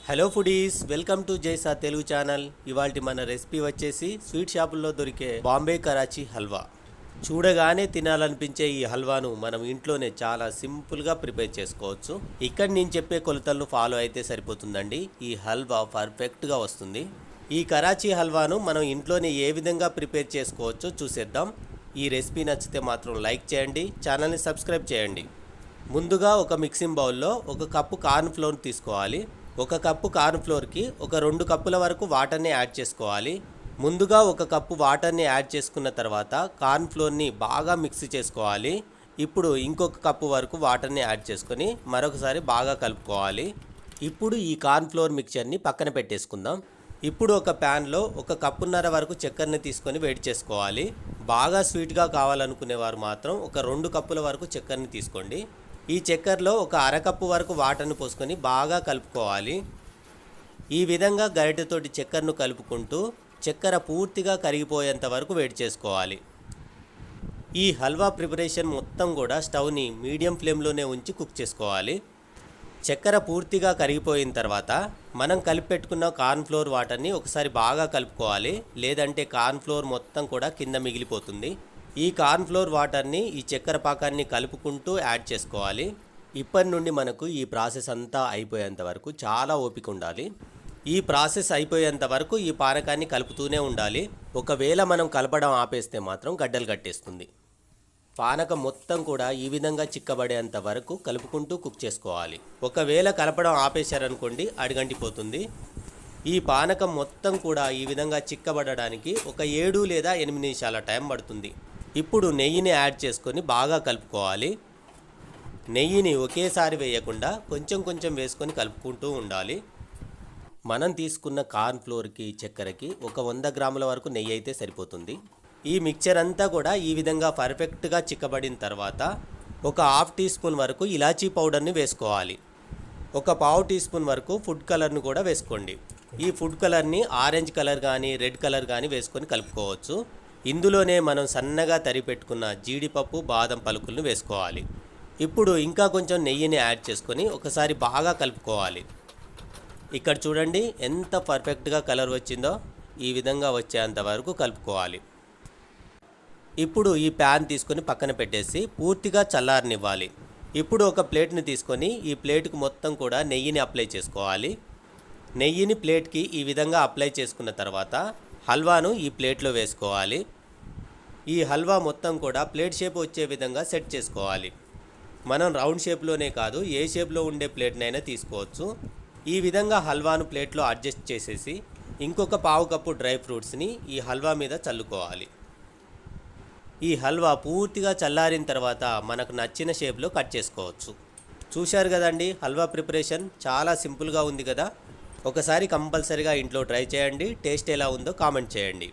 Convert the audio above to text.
Hello foodies, welcome to జైసా Telugu channel. ఇవాల్టి మన రెసిపీ వచ్చేసి స్వీట్ షాపుల్లో దొరికే బాంబే కరాచీ హల్వా. చూడగానే తినాలనిపించే ఈ హల్వాను మనం ఇంట్లోనే చాలా సింపుల్గా ప్రిపేర్ చేసుకోవచ్చు. ఇక్కడ నేను చెప్పే కొలతలను ఫాలో అయితే సరిపోతుందండి. ఈ హల్వా పర్ఫెక్ట్గా వస్తుంది. ఈ కరాచీ హల్వాను మనం ఇంట్లోనే ఏ విధంగా ప్రిపేర్ చేసుకోవచ్చో చూసేద్దాం. ఈ రెసిపీ నచ్చితే మాత్రం లైక్ చేయండి, ఛానల్ని సబ్స్క్రైబ్ చేయండి. ముందుగా ఒక మిక్సింగ్ బౌల్లో ఒక కప్పు కార్న్ ఫ్లోర్ తీసుకోవాలి. ఒక కప్పు కార్న్ ఫ్లోర్కి ఒక 2 కప్పుల వరకు వాటర్ని యాడ్ చేసుకోవాలి. ముందుగా ఒక కప్పు వాటర్ని యాడ్ చేసుకున్న తర్వాత కార్న్ ఫ్లోర్ని బాగా మిక్స్ చేసుకోవాలి. ఇప్పుడు ఇంకొక కప్పు వరకు వాటర్ని యాడ్ చేసుకొని మరొకసారి బాగా కలుపుకోవాలి. ఇప్పుడు ఈ కార్న్ ఫ్లోర్ మిక్చర్ని పక్కన పెట్టేసుకుందాం. ఇప్పుడు ఒక ప్యాన్లో ఒక కప్పున్నర వరకు చక్కెరని తీసుకొని వేడి చేసుకోవాలి. బాగా స్వీట్గా కావాలనుకునేవారు మాత్రం ఒక 2 కప్పుల వరకు చక్కెరని తీసుకోండి. ఈ చక్కెరలో ఒక అరకప్పు వరకు వాటర్ని పోసుకొని బాగా కలుపుకోవాలి. ఈ విధంగా గరిటెతోటి చక్కెరను కలుపుకుంటూ చక్కెర పూర్తిగా కరిగిపోయేంత వరకు వేడి చేసుకోవాలి. ఈ హల్వా ప్రిపరేషన్ మొత్తం కూడా స్టవ్ని మీడియం ఫ్లేమ్లోనే ఉంచి కుక్ చేసుకోవాలి. చక్కెర పూర్తిగా కరిగిపోయిన తర్వాత మనం కలిపి పెట్టుకున్న కార్న్ ఫ్లోర్ వాటర్ని ఒకసారి బాగా కలుపుకోవాలి. లేదంటే కార్న్ ఫ్లోర్ మొత్తం కూడా కింద మిగిలిపోతుంది. ఈ కార్న్ ఫ్లోర్ వాటర్ని ఈ చక్కెర పాకాన్ని కలుపుకుంటూ యాడ్ చేసుకోవాలి. ఇప్పటి నుండి మనకు ఈ ప్రాసెస్ అంతా అయిపోయేంత వరకు చాలా ఓపిక ఉండాలి. ఈ ప్రాసెస్ అయిపోయేంత వరకు ఈ పానకాన్ని కలుపుతూనే ఉండాలి. ఒకవేళ మనం కలపడం ఆపేస్తే మాత్రం గడ్డలు కట్టేస్తుంది. పానకం మొత్తం కూడా ఈ విధంగా చిక్కబడేంత వరకు కలుపుకుంటూ కుక్ చేసుకోవాలి. ఒకవేళ కలపడం ఆపేశారనుకోండి అడుగంటిపోతుంది. ఈ పానకం మొత్తం కూడా ఈ విధంగా చిక్కబడడానికి ఒక 7 లేదా 8 నిమిషాల టైం పడుతుంది. ఇప్పుడు నెయ్యిని యాడ్ చేసుకొని బాగా కలుపుకోవాలి. నెయ్యిని ఒకేసారి వేయకుండా కొంచెం కొంచెం వేసుకొని కలుపుకుంటూ ఉండాలి. మనం తీసుకున్న కార్న్ ఫ్లోర్కి చక్కెరకి ఒక 100 గ్రాముల వరకు నెయ్యి అయితే సరిపోతుంది. ఈ మిక్చర్ అంతా కూడా ఈ విధంగా పర్ఫెక్ట్గా చిక్కబడిన తర్వాత ఒక ½ టీ స్పూన్ వరకు ఇలాచీ పౌడర్ని వేసుకోవాలి. ఒక పావు టీ స్పూన్ వరకు ఫుడ్ కలర్ను కూడా వేసుకోండి. ఈ ఫుడ్ కలర్ని ఆరెంజ్ కలర్ కానీ రెడ్ కలర్ కానీ వేసుకొని కలుపుకోవచ్చు. ఇందులోనే మనం సన్నగా తరిపెట్టుకున్న జీడిపప్పు బాదం పలుకులను వేసుకోవాలి. ఇప్పుడు ఇంకా కొంచెం నెయ్యిని యాడ్ చేసుకొని ఒకసారి బాగా కలుపుకోవాలి. ఇక్కడ చూడండి ఎంత పర్ఫెక్ట్గా కలర్ వచ్చిందో. ఈ విధంగా వచ్చేంత వరకు కలుపుకోవాలి. ఇప్పుడు ఈ ప్యాన్ తీసుకొని పక్కన పెట్టేసి పూర్తిగా చల్లారనివ్వాలి. ఇప్పుడు ఒక ప్లేట్ని తీసుకొని ఈ ప్లేట్కి మొత్తం కూడా నెయ్యిని అప్లై చేసుకోవాలి. నెయ్యిని ప్లేట్కి ఈ విధంగా అప్లై చేసుకున్న తర్వాత హల్వాను ఈ ప్లేట్లో వేసుకోవాలి. ఈ హల్వా మొత్తం కూడా ప్లేట్ షేప్ వచ్చే విధంగా సెట్ చేసుకోవాలి. మనం రౌండ్ షేప్లోనే కాదు ఏ షేప్లో ఉండే ప్లేట్నైనా తీసుకోవచ్చు. ఈ విధంగా హల్వాను ప్లేట్లో అడ్జస్ట్ చేసేసి ఇంకొక పావు కప్పు డ్రై ఫ్రూట్స్ని ఈ హల్వా మీద చల్లుకోవాలి. ఈ హల్వా పూర్తిగా చల్లారిన తర్వాత మనకు నచ్చిన షేప్లో కట్ చేసుకోవచ్చు. చూశారు కదండి, హల్వా ప్రిపరేషన్ చాలా సింపుల్గా ఉంది కదా. ఒకసారి కంపల్సరీగా ఇంట్లో ట్రై చేయండి. టేస్ట్ ఎలా ఉందో కామెంట్ చేయండి.